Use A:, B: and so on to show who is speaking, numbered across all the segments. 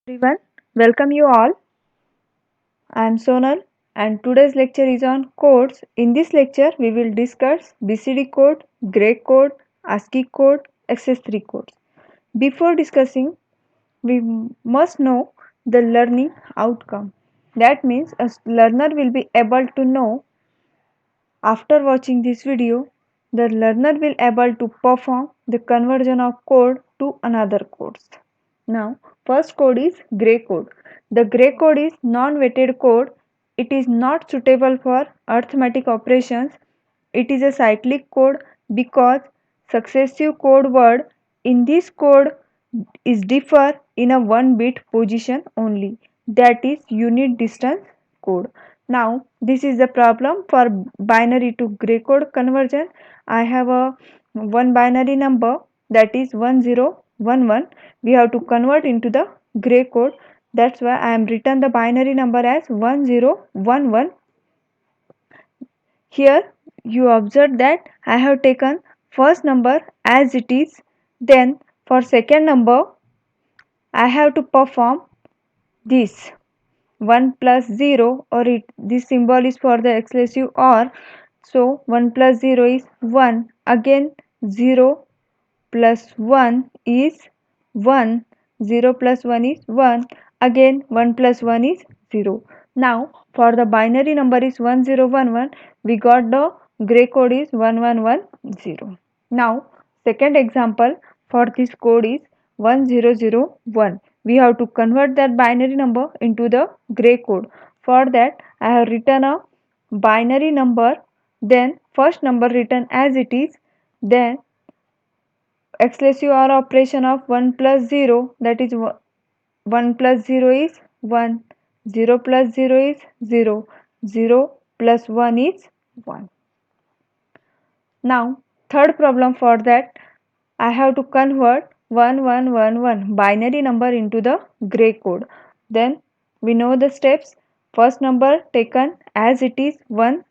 A: Everyone, welcome you all. I am Sonal and today's lecture is on codes. In this lecture, we will discuss BCD code, Gray code, ASCII code, XS3 codes. Before discussing, we must know the learning outcome. That means a learner will be able to know after watching this video, the learner will able to perform the conversion of code to another codes. Now, first code is gray code. The gray code is non-weighted code. It is not suitable for arithmetic operations. It is a cyclic code because successive code word in this code is differ in a one bit position only. That is unit distance code. Now, this is the problem for binary to gray code conversion. I have a one binary number that is 1011. We have to convert into the gray code. That's why I am written the binary number as 1011. Here you observe that I have taken first number as it is. Then for second number I have to perform this 1 plus 0, or this symbol is for the exclusive OR. So 1 plus 0 is 1. Again 0 plus 1 is 1. 0 plus 1 is 1. Again 1 plus 1 is 0. Now for the binary number is 1011, we got the gray code is 1110. Now second example for this code is 1001. We have to convert that binary number into the gray code. For that I have written a binary number, then first number written as it is, then exclusive OR operation of 1 plus 0, that is 1 plus 0 is 1, 0 plus 0 is 0, 0 plus 1 is 1. Now third problem for that, I have to convert 1111 binary number into the gray code. Then we know the steps. First number taken as it is 1.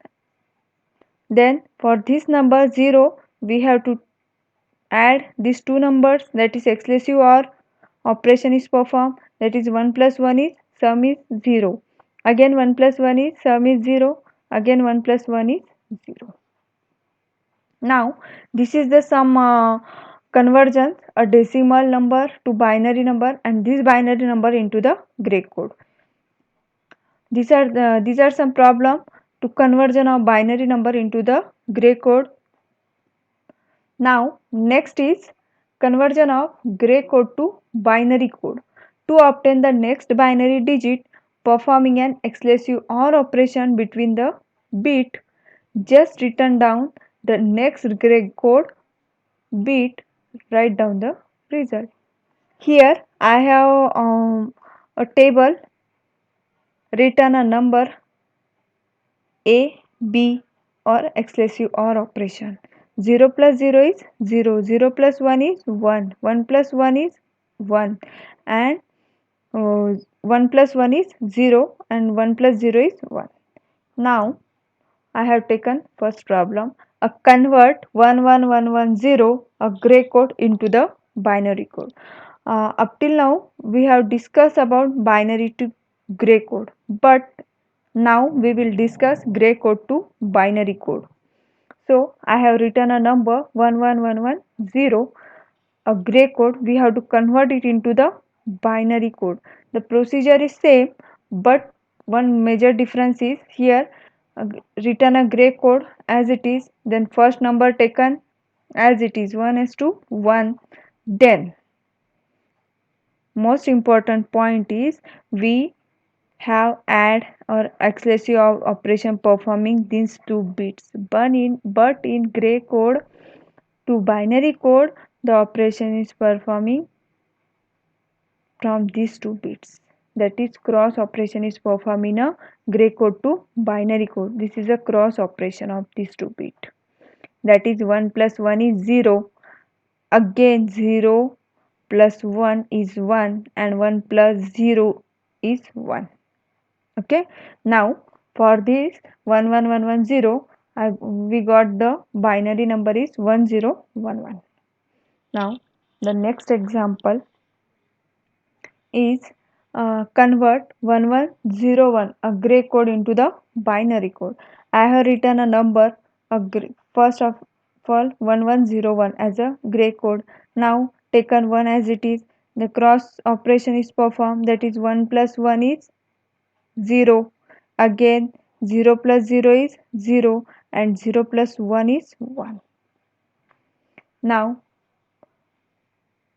A: Then for this number 0, we have to add these two numbers, that is exclusive OR operation is performed, that is 1 plus 1 is sum is 0. Again 1 plus 1 is sum is 0. Again 1 plus 1 is 0. Now this is the sum conversion, a decimal number to binary number, and this binary number into the gray code. These are some problem to conversion of binary number into the gray code. Now next is conversion of gray code to binary code. To obtain the next binary digit, performing an exclusive OR operation between the bit, just written down the next gray code bit, write down the result. Here I have a table, written a number A, B, or exclusive OR operation. 0 plus 0 is 0, 0 plus 1 is 1, 1 plus 1 is 1, and 1 plus 1 is 0, and 1 plus 0 is 1. Now I have taken first problem, a convert 11110, a gray code, into the binary code. Up till now we have discussed about binary to gray code, but now we will discuss gray code to binary code. So I have written a number 11110, a gray code. We have to convert it into the binary code. The procedure is same, but one major difference is here written a gray code as it is, then first number taken as it is 1 is to 1. Then most important point is we have add or exclusive operation performing these two bits, but in gray code to binary code the operation is performing from these two bits, that is cross operation is performed in a gray code to binary code. This is a cross operation of these two bits, that is 1 plus 1 is 0, again 0 plus 1 is 1, and 1 plus 0 is 1. Okay, now for this 11110, we got the binary number is 1011. Now the next example is convert 1101 a gray code into the binary code. I have written a number, first of all 1101 as a gray code. Now taken 1 as it is, the cross operation is performed, that is 1 plus 1 is 0. Again 0 plus 0 is 0 and 0 plus 1 is 1. Now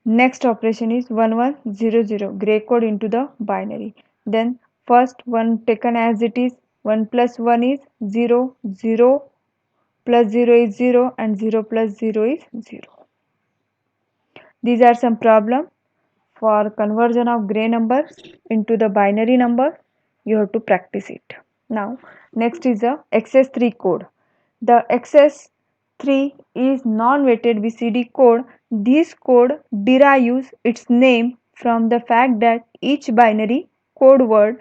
A: next operation is 1100 gray code into the binary. Then first one taken as it is, 1 plus 1 is 0, 0 plus 0 is 0 and 0 plus 0 is 0. These are some problems for conversion of gray numbers into the binary number. You have to practice it. Now next is the XS3 code. The XS3 is non-weighted BCD code. This code derives its name from the fact that each binary code word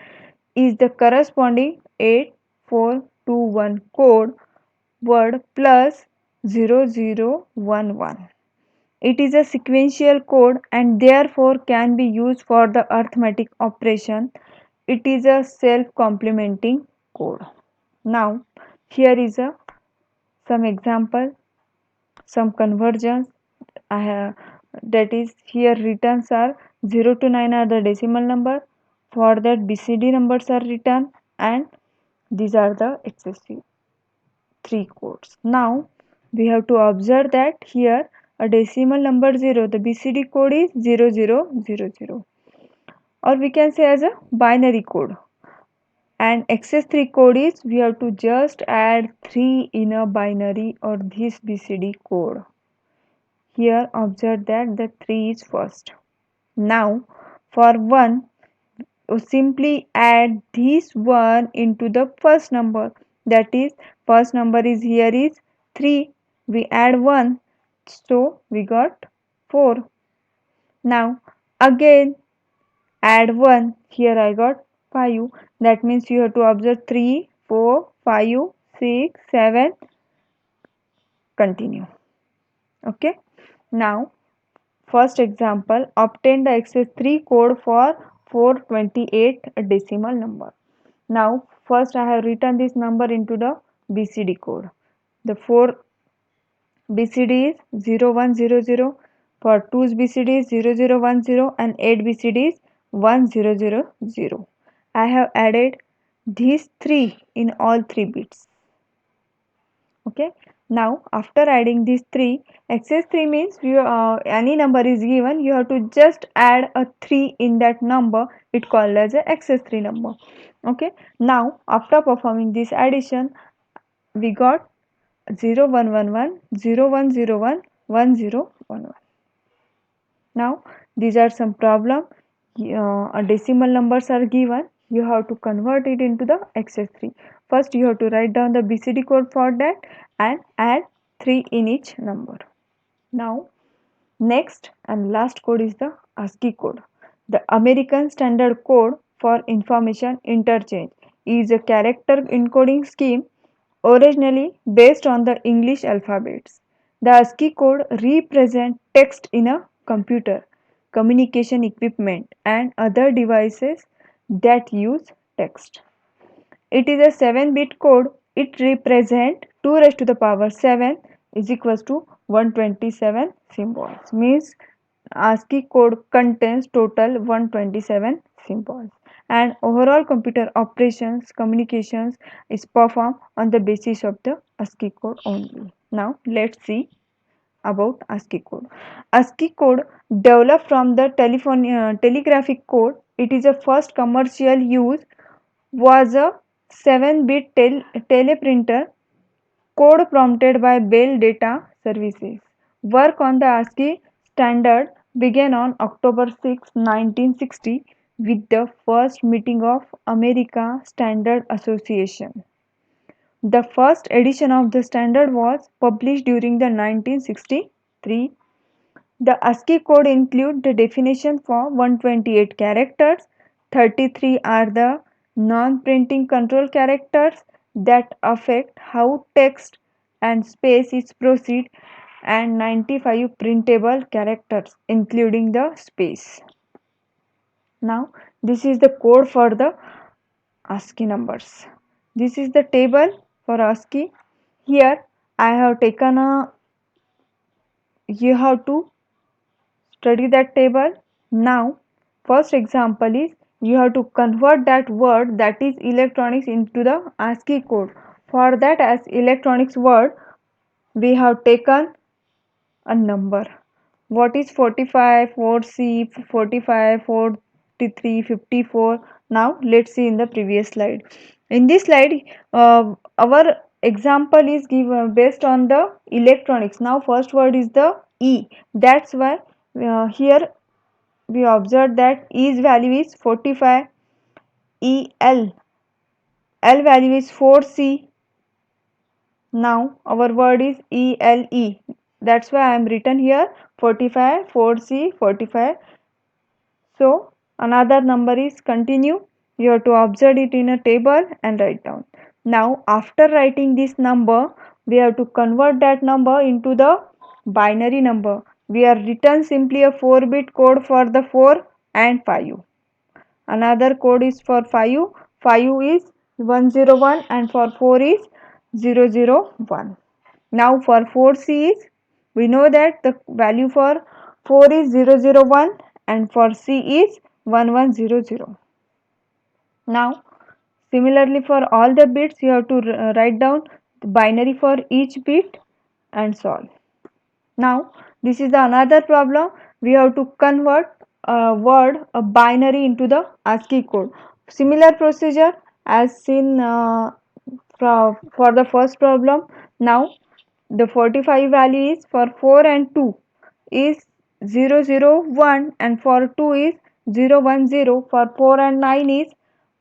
A: is the corresponding 8421 code word plus 0011. It is a sequential code and therefore can be used for the arithmetic operation. It is a self-complementing code. Now here is some example, some conversions. I have, that is here returns are 0 to 9 are the decimal number. For that BCD numbers are written and these are the XSC 3 codes. Now we have to observe that here a decimal number 0, the BCD code is 0000, or we can say as a binary code. And XS3 code is we have to just add 3 in a binary or this BCD code. Here observe that the 3 is first. Now for 1, simply add this 1 into the first number, that is first number is here is 3, we add 1, so we got 4. Now again add 1, here I got 5, that means you have to observe 3, 4, 5, 6, 7, continue. Okay. Now first example, obtain the XS3 code for 428 decimal number. Now first I have written this number into the BCD code. The 4 BCD is 0100, for 2's BCD is 0010 and 8 BCD is 1000. I have added these 3 in all 3 bits. Okay. Now after adding these 3, XS3 means any number is given, you have to just add a 3 in that number, it called as a XS3 number. Okay. Now after performing this addition, we got 0111, 0101, 1011. Now these are some problem. Decimal numbers are given, you have to convert it into the XS3. First you have to write down the BCD code for that and add 3 in each number. Now next and last code is the ASCII code. The American Standard Code for Information Interchange is a character encoding scheme originally based on the English alphabets. The ASCII code represents text in a computer, communication equipment, and other devices that use text. It is a 7-bit code. It represents 2 raised to the power 7 is equals to 127 symbols. Means ASCII code contains total 127 symbols. And overall computer operations, communications is performed on the basis of the ASCII code only. Now let's see about ASCII code. ASCII code developed from the telegraphic code. It is a first commercial use was a 7-bit teleprinter code prompted by Bell Data Services. Work on the ASCII standard began on October 6, 1960 with the first meeting of American Standard Association. The first edition of the standard was published during the 1963. The ASCII code includes the definition for 128 characters. 33 are the non-printing control characters that affect how text and space is proceed, and 95 printable characters including the space. Now this is the code for the ASCII numbers. This is the table for ASCII. Here I have taken a, you have to study that table. Now first example is you have to convert that word, that is electronics, into the ASCII code. For that, as electronics word, we have taken a number. What is 45, 4C, 45, 43, 54? Now let's see in the previous slide. In this slide, our example is given based on the electronics. Now first word is the E. That's why here we observe that E's value is 45, L value is 4C. Now our word is ELE. That's why I am written here 45, 4C, 45. So another number is continue. You have to observe it in a table and write down. Now after writing this number, we have to convert that number into the binary number. We are written simply a 4-bit code for the 4 and 5. Another code is for 5. 5 is 101 and for 4 is 001. Now for 4C is, we know that the value for 4 is 001 and for C is 1100. Now similarly for all the bits you have to write down the binary for each bit and solve. Now this is the another problem. We have to convert a word, a binary, into the ASCII code. Similar procedure as seen for the first problem. Now the 45 value is for 4 and 2 is 001 and for 2 is 010. For 4 and 9 is,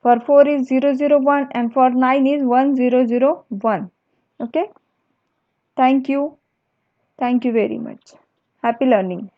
A: for 4 is 001 and for 9 is 1001. Okay, thank you. Thank you very much. Happy learning.